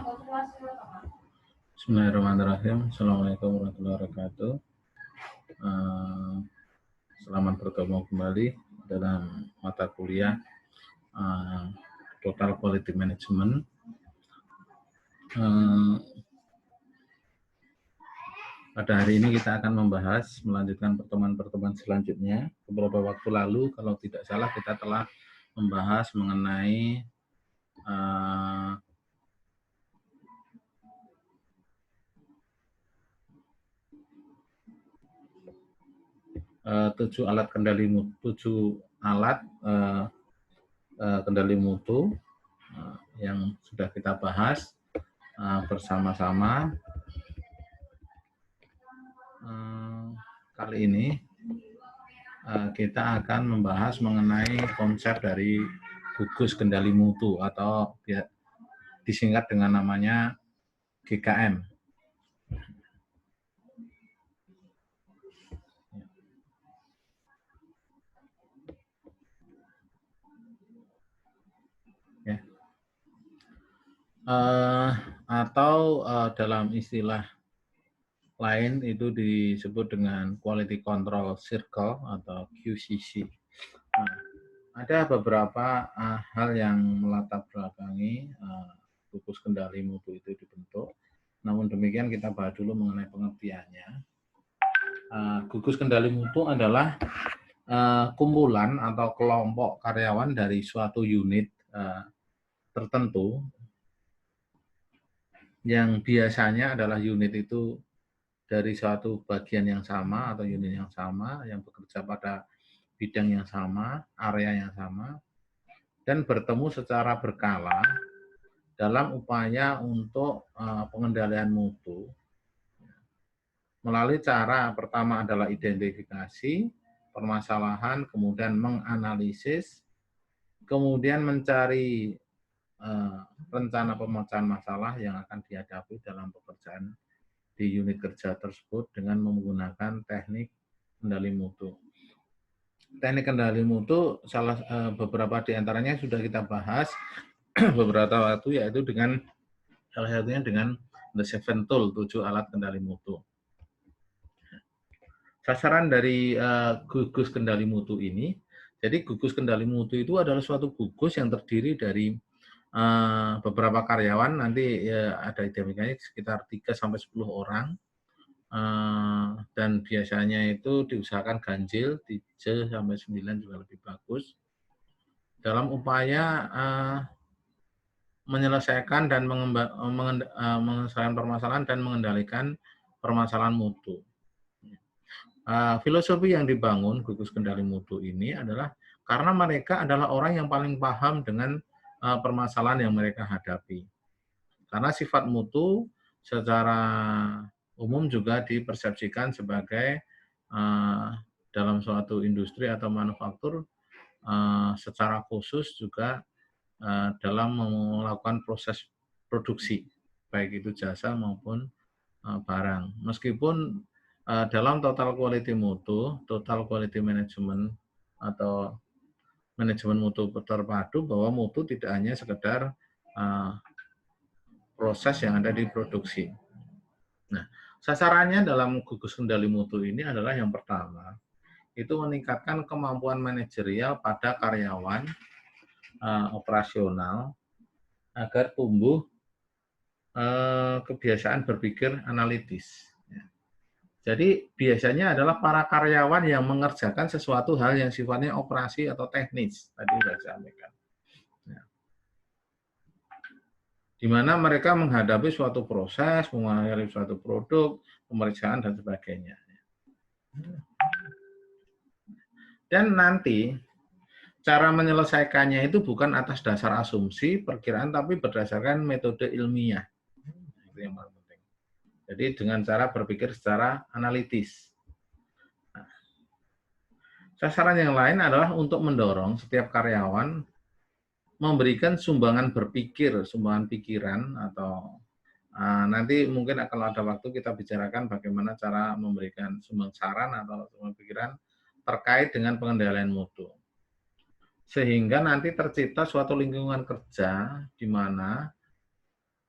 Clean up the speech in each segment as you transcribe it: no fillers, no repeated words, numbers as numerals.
Bismillahirrahmanirrahim. Assalamualaikum warahmatullahi wabarakatuh. Selamat bertemu kembali dalam mata kuliah Total Quality Management. Pada hari ini kita akan melanjutkan pertemuan-pertemuan selanjutnya. Beberapa waktu lalu, kalau tidak salah, kita telah membahas mengenai 7 alat kendali mutu yang sudah kita bahas bersama-sama. Kali ini kita akan membahas mengenai konsep dari gugus kendali mutu atau disingkat dengan namanya GKM. Atau dalam istilah lain itu disebut dengan Quality Control Circle atau QCC. Ada beberapa hal yang melatar belakangi gugus kendali mutu itu dibentuk. Namun demikian kita bahas dulu mengenai pengertiannya. Gugus kendali mutu adalah kumpulan atau kelompok karyawan dari suatu unit tertentu yang biasanya adalah unit itu dari suatu bagian yang sama atau unit yang sama yang bekerja pada bidang yang sama, area yang sama, dan bertemu secara berkala dalam upaya untuk pengendalian mutu melalui cara pertama adalah identifikasi permasalahan, kemudian menganalisis, kemudian mencari rencana pemecahan masalah yang akan dihadapi dalam pekerjaan di unit kerja tersebut dengan menggunakan teknik kendali mutu. Teknik kendali mutu beberapa di antaranya sudah kita bahas beberapa waktu, yaitu dengan salah satunya dengan The Seven Tool, 7 alat kendali mutu. Sasaran dari gugus kendali mutu ini, jadi gugus kendali mutu itu adalah suatu gugus yang terdiri dari beberapa karyawan, nanti ada identifikasinya sekitar 3-10 orang, dan biasanya itu diusahakan ganjil, 3-9 juga lebih bagus, dalam upaya menyelesaikan dan menyelesaikan permasalahan dan mengendalikan permasalahan mutu. Filosofi yang dibangun gugus kendali mutu ini adalah karena mereka adalah orang yang paling paham dengan permasalahan yang mereka hadapi. Karena sifat mutu secara umum juga dipersepsikan sebagai dalam suatu industri atau manufaktur secara khusus juga dalam melakukan proses produksi, baik itu jasa maupun barang. Meskipun dalam total quality mutu, total quality management atau manajemen mutu terpadu, bahwa mutu tidak hanya sekedar proses yang ada di produksi. Nah, sasarannya dalam gugus kendali mutu ini adalah yang pertama, itu meningkatkan kemampuan manajerial pada karyawan operasional agar tumbuh kebiasaan berpikir analitis. Jadi biasanya adalah para karyawan yang mengerjakan sesuatu hal yang sifatnya operasi atau teknis, tadi sudah saya sampaikan. Di mana mereka menghadapi suatu proses, menghadapi suatu produk, pemeriksaan, dan sebagainya. Dan nanti cara menyelesaikannya itu bukan atas dasar asumsi, perkiraan, tapi berdasarkan metode ilmiah. Itu yang paling penting. Jadi dengan cara berpikir secara analitis. Nah, sasaran yang lain adalah untuk mendorong setiap karyawan memberikan sumbangan berpikir, sumbangan pikiran, atau nanti mungkin akan ada waktu kita bicarakan bagaimana cara memberikan sumbang saran atau sumbangan pikiran terkait dengan pengendalian mutu. Sehingga nanti tercipta suatu lingkungan kerja di mana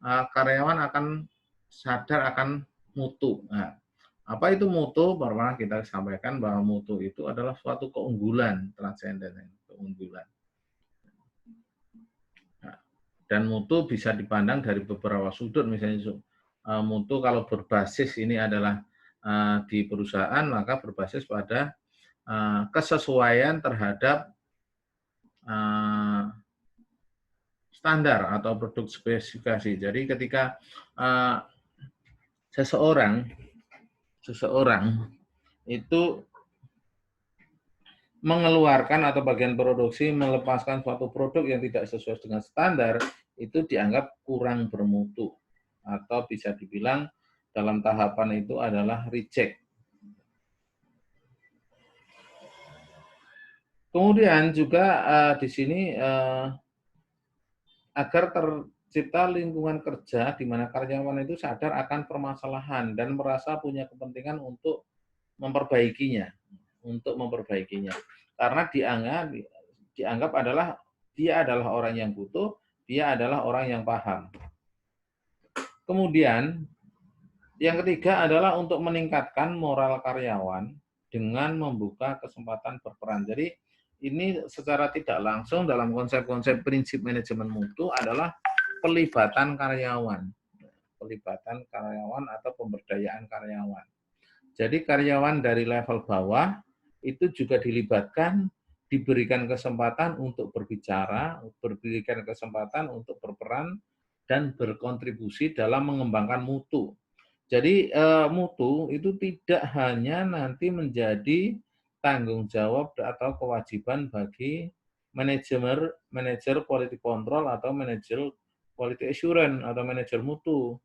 karyawan akan sadar akan mutu. Nah, apa itu mutu? Pernah kita sampaikan bahwa mutu itu adalah suatu keunggulan transenden, keunggulan. Nah, dan mutu bisa dipandang dari beberapa sudut, misalnya mutu kalau berbasis ini adalah di perusahaan, maka berbasis pada kesesuaian terhadap standar atau produk spesifikasi. Jadi ketika seseorang itu mengeluarkan atau bagian produksi melepaskan suatu produk yang tidak sesuai dengan standar, itu dianggap kurang bermutu atau bisa dibilang dalam tahapan itu adalah reject. Kemudian juga di sini agar tercipta lingkungan kerja di mana karyawan itu sadar akan permasalahan dan merasa punya kepentingan untuk memperbaikinya, karena dianggap adalah dia adalah orang yang butuh, dia adalah orang yang paham. Kemudian yang ketiga adalah untuk meningkatkan moral karyawan dengan membuka kesempatan berperan. Jadi ini secara tidak langsung dalam konsep-konsep prinsip manajemen mutu adalah pelibatan karyawan atau pemberdayaan karyawan. Jadi karyawan dari level bawah itu juga dilibatkan, diberikan kesempatan untuk berbicara, diberikan kesempatan untuk berperan dan berkontribusi dalam mengembangkan mutu. Jadi mutu itu tidak hanya nanti menjadi tanggung jawab atau kewajiban bagi manajer quality control atau manajer quality assurance atau manajer mutu.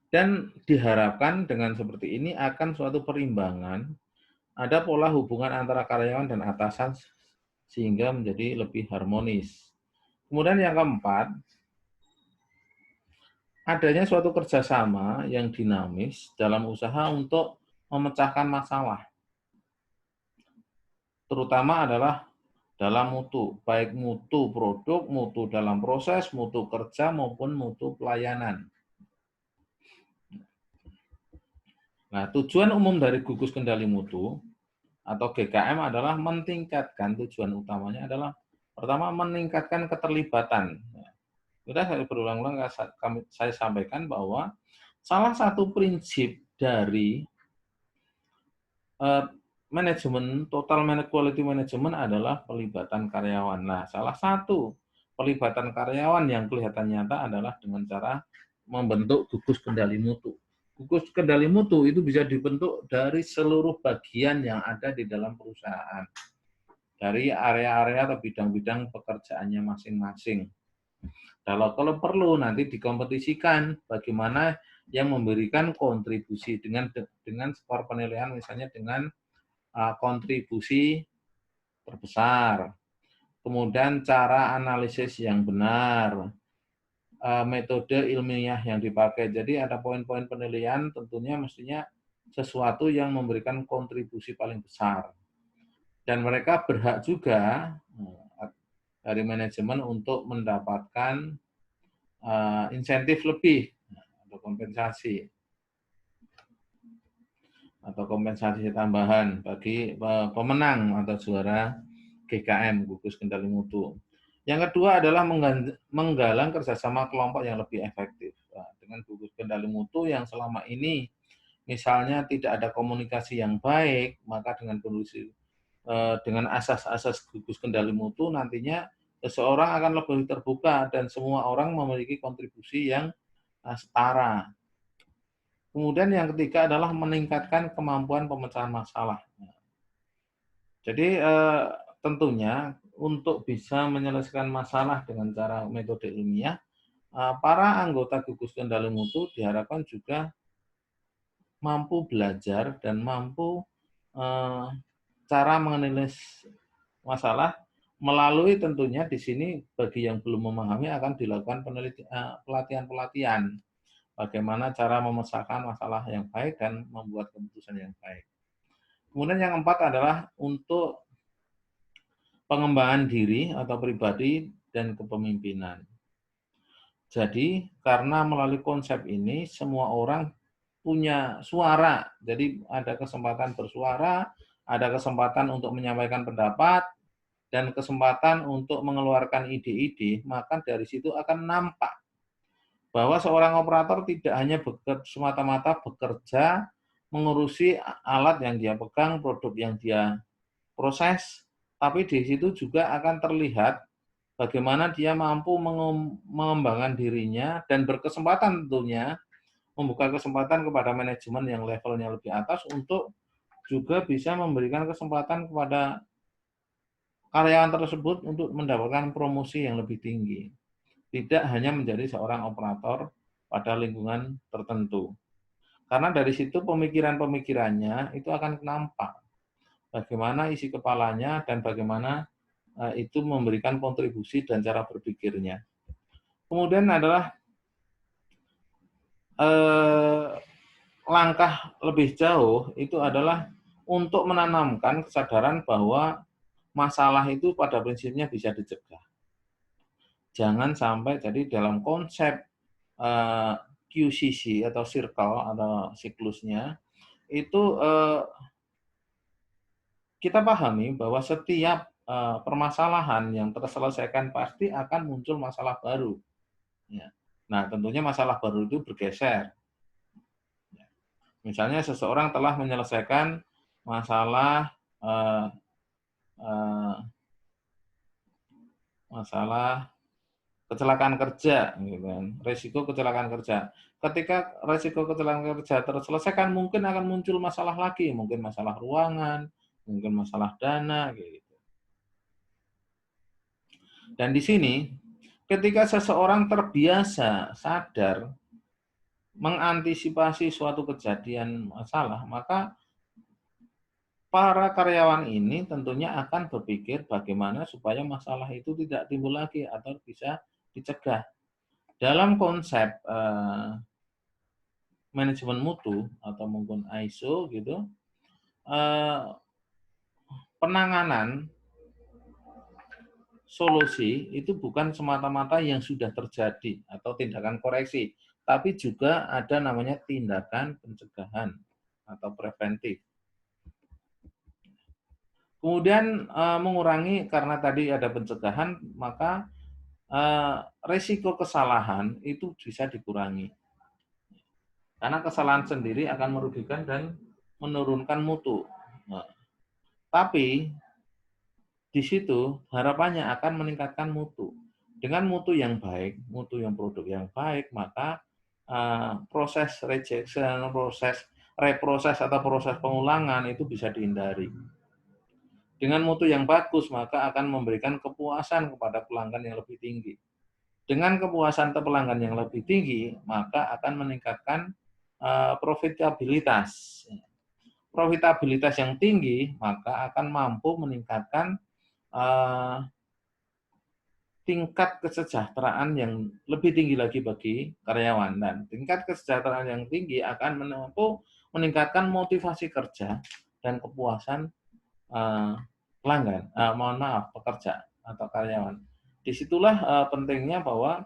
Dan diharapkan dengan seperti ini akan suatu perimbangan, ada pola hubungan antara karyawan dan atasan sehingga menjadi lebih harmonis. Kemudian yang keempat, adanya suatu kerjasama yang dinamis dalam usaha untuk memecahkan masalah, terutama adalah dalam mutu, baik mutu produk, mutu dalam proses, mutu kerja, maupun mutu pelayanan. Nah, tujuan umum dari gugus kendali mutu atau GKM adalah meningkatkan, tujuan utamanya adalah pertama meningkatkan keterlibatan. Sudah saya berulang-ulang saya sampaikan bahwa salah satu prinsip dari manajemen total quality management adalah pelibatan karyawan. Nah, salah satu pelibatan karyawan yang kelihatan nyata adalah dengan cara membentuk gugus kendali mutu. Gugus kendali mutu itu bisa dibentuk dari seluruh bagian yang ada di dalam perusahaan, dari area-area atau bidang-bidang pekerjaannya masing-masing. Kalau perlu nanti dikompetisikan bagaimana yang memberikan kontribusi dengan skor penilaian, misalnya dengan kontribusi terbesar, kemudian cara analisis yang benar, metode ilmiah yang dipakai. Jadi ada poin-poin penilaian, tentunya mestinya sesuatu yang memberikan kontribusi paling besar. Dan mereka berhak juga dari manajemen untuk mendapatkan insentif lebih atau kompensasi tambahan bagi pemenang atau juara GKM, gugus kendali mutu. Yang kedua adalah menggalang kerjasama kelompok yang lebih efektif. Nah, dengan gugus kendali mutu yang selama ini misalnya tidak ada komunikasi yang baik, maka dengan asas-asas gugus kendali mutu nantinya seseorang akan lebih terbuka dan semua orang memiliki kontribusi yang setara. Kemudian yang ketiga adalah meningkatkan kemampuan pemecahan masalah. Jadi tentunya untuk bisa menyelesaikan masalah dengan cara metode ilmiah, para anggota gugus kendali mutu diharapkan juga mampu belajar dan mampu cara menganalisis masalah melalui tentunya di sini bagi yang belum memahami akan dilakukan pelatihan-pelatihan bagaimana cara memecahkan masalah yang baik dan membuat keputusan yang baik. Kemudian yang keempat adalah untuk pengembangan diri atau pribadi dan kepemimpinan. Jadi karena melalui konsep ini semua orang punya suara. Jadi ada kesempatan bersuara, ada kesempatan untuk menyampaikan pendapat, dan kesempatan untuk mengeluarkan ide-ide, maka dari situ akan nampak bahwa seorang operator tidak hanya semata-mata bekerja mengurusi alat yang dia pegang, produk yang dia proses, tapi di situ juga akan terlihat bagaimana dia mampu mengembangkan dirinya dan berkesempatan tentunya membuka kesempatan kepada manajemen yang levelnya lebih atas untuk juga bisa memberikan kesempatan kepada karyawan tersebut untuk mendapatkan promosi yang lebih tinggi. Tidak hanya menjadi seorang operator pada lingkungan tertentu. Karena dari situ pemikiran-pemikirannya itu akan nampak. Bagaimana isi kepalanya dan bagaimana itu memberikan kontribusi dan cara berpikirnya. Kemudian adalah langkah lebih jauh itu adalah untuk menanamkan kesadaran bahwa masalah itu pada prinsipnya bisa dicegah. Jangan sampai jadi dalam konsep QCC atau circle atau siklusnya itu kita pahami bahwa setiap permasalahan yang terselesaikan pasti akan muncul masalah baru. Ya. Nah, tentunya masalah baru itu bergeser. Ya. Misalnya seseorang telah menyelesaikan masalah masalah kecelakaan kerja, gitu kan, resiko kecelakaan kerja. Ketika resiko kecelakaan kerja terselesaikan, mungkin akan muncul masalah lagi, mungkin masalah ruangan, mungkin masalah dana, gitu. Dan di sini, ketika seseorang terbiasa sadar mengantisipasi suatu kejadian masalah, maka para karyawan ini tentunya akan berpikir bagaimana supaya masalah itu tidak timbul lagi atau bisa dicegah. Dalam konsep manajemen mutu atau mungkin ISO gitu, penanganan solusi itu bukan semata-mata yang sudah terjadi atau tindakan koreksi, tapi juga ada namanya tindakan pencegahan atau preventif. Kemudian mengurangi karena tadi ada pencegahan, maka risiko kesalahan itu bisa dikurangi. Karena kesalahan sendiri akan merugikan dan menurunkan mutu. Nah, tapi di situ harapannya akan meningkatkan mutu. Dengan mutu yang baik, mutu yang produk yang baik, maka proses rejection, proses reproses atau proses pengulangan itu bisa dihindari. Dengan mutu yang bagus, maka akan memberikan kepuasan kepada pelanggan yang lebih tinggi. Dengan kepuasan pelanggan yang lebih tinggi, maka akan meningkatkan profitabilitas. Profitabilitas yang tinggi, maka akan mampu meningkatkan tingkat kesejahteraan yang lebih tinggi lagi bagi karyawan. Dan tingkat kesejahteraan yang tinggi akan mampu meningkatkan motivasi kerja dan kepuasan pelanggan, pekerja atau karyawan. Disitulah pentingnya bahwa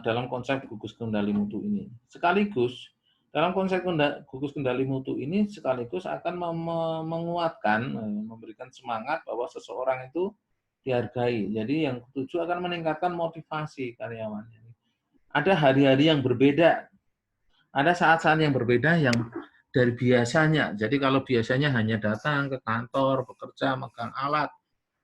dalam konsep gugus kendali mutu ini. Sekaligus dalam konsep gugus kendali mutu ini sekaligus akan menguatkan, memberikan semangat bahwa seseorang itu dihargai. Jadi yang ketujuh akan meningkatkan motivasi karyawan. Ada hari-hari yang berbeda, ada saat-saat yang berbeda yang dari biasanya. Jadi kalau biasanya hanya datang ke kantor, bekerja, megang alat,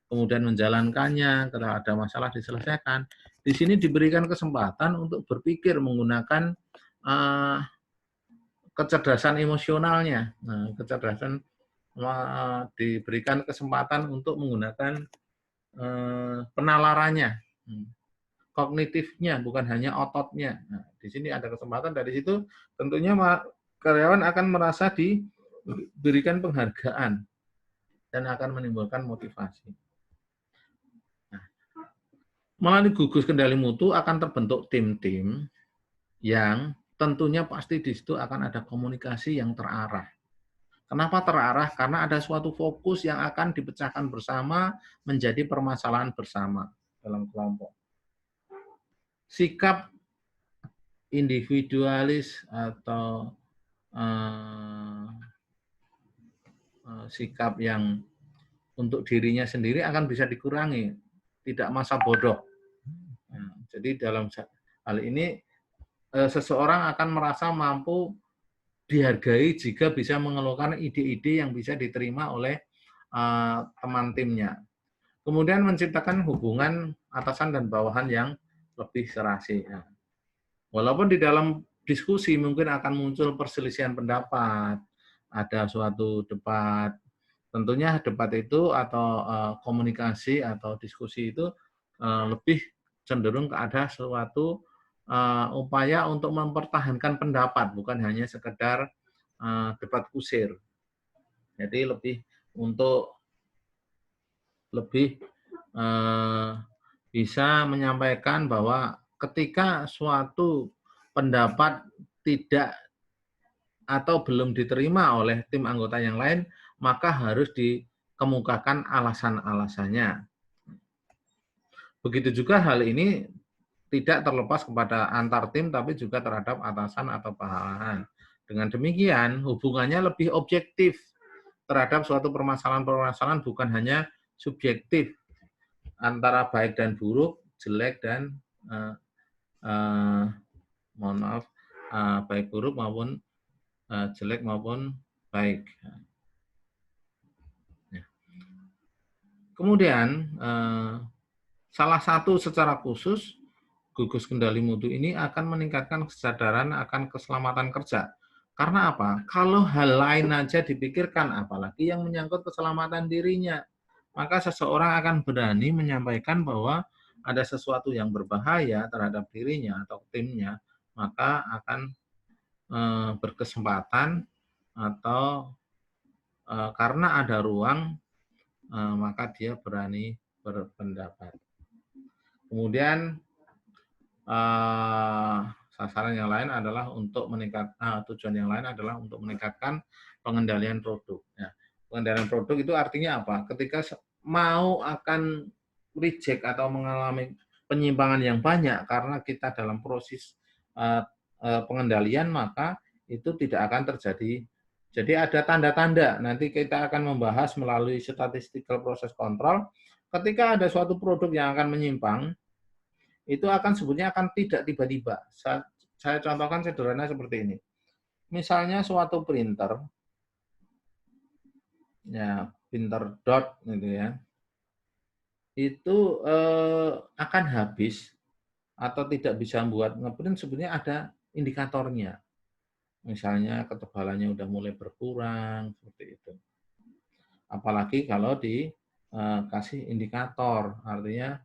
kemudian menjalankannya, kalau ada masalah diselesaikan. Di sini diberikan kesempatan untuk berpikir menggunakan kecerdasan emosionalnya. Nah, kecerdasan diberikan kesempatan untuk menggunakan penalarannya, kognitifnya, bukan hanya ototnya. Nah, di sini ada kesempatan, dari situ tentunya karyawan akan merasa diberikan penghargaan dan akan menimbulkan motivasi. Nah, melalui gugus kendali mutu akan terbentuk tim-tim yang tentunya pasti di situ akan ada komunikasi yang terarah. Kenapa terarah? Karena ada suatu fokus yang akan dipecahkan bersama menjadi permasalahan bersama dalam kelompok. sikap individualis atau eh, sikap yang untuk dirinya sendiri akan bisa dikurangi, tidak masa bodoh. Nah, jadi dalam hal ini seseorang akan merasa mampu dihargai jika bisa mengeluarkan ide-ide yang bisa diterima oleh teman timnya. Kemudian menciptakan hubungan atasan dan bawahan yang lebih serasi. Nah, walaupun di dalam diskusi mungkin akan muncul perselisihan pendapat, ada suatu debat. Tentunya debat itu atau komunikasi atau diskusi itu lebih cenderung ke ada suatu upaya untuk mempertahankan pendapat, bukan hanya sekedar debat kusir. Jadi lebih bisa menyampaikan bahwa ketika suatu pendapat tidak atau belum diterima oleh tim anggota yang lain, maka harus dikemukakan alasan-alasannya. Begitu juga hal ini tidak terlepas kepada antar tim, tapi juga terhadap atasan atau bawahan. Dengan demikian, hubungannya lebih objektif terhadap suatu permasalahan-permasalahan, bukan hanya subjektif antara baik dan buruk, jelek dan mohon maaf, baik buruk maupun jelek maupun baik. Kemudian salah satu secara khusus gugus kendali mutu ini akan meningkatkan kesadaran akan keselamatan kerja. Karena apa? Kalau hal lain aja dipikirkan, apalagi yang menyangkut keselamatan dirinya, maka seseorang akan berani menyampaikan bahwa ada sesuatu yang berbahaya terhadap dirinya atau timnya, maka akan berkesempatan atau karena ada ruang, maka dia berani berpendapat. Kemudian sasaran yang lain adalah untuk tujuan yang lain adalah untuk meningkatkan pengendalian produk. Ya, pengendalian produk itu artinya apa? Ketika mau akan reject atau mengalami penyimpangan yang banyak karena kita dalam proses pengendalian, maka itu tidak akan terjadi. Jadi ada tanda-tanda, nanti kita akan membahas melalui statistical process control, ketika ada suatu produk yang akan menyimpang, itu akan sebetulnya akan tidak tiba-tiba. Saya contohkan sederhana seperti ini. Misalnya suatu printer, ya printer dot gitu ya, itu akan habis atau tidak bisa membuat ngeprint, sebenarnya ada indikatornya. Misalnya ketebalannya udah mulai berkurang seperti itu. Apalagi kalau dikasih indikator, artinya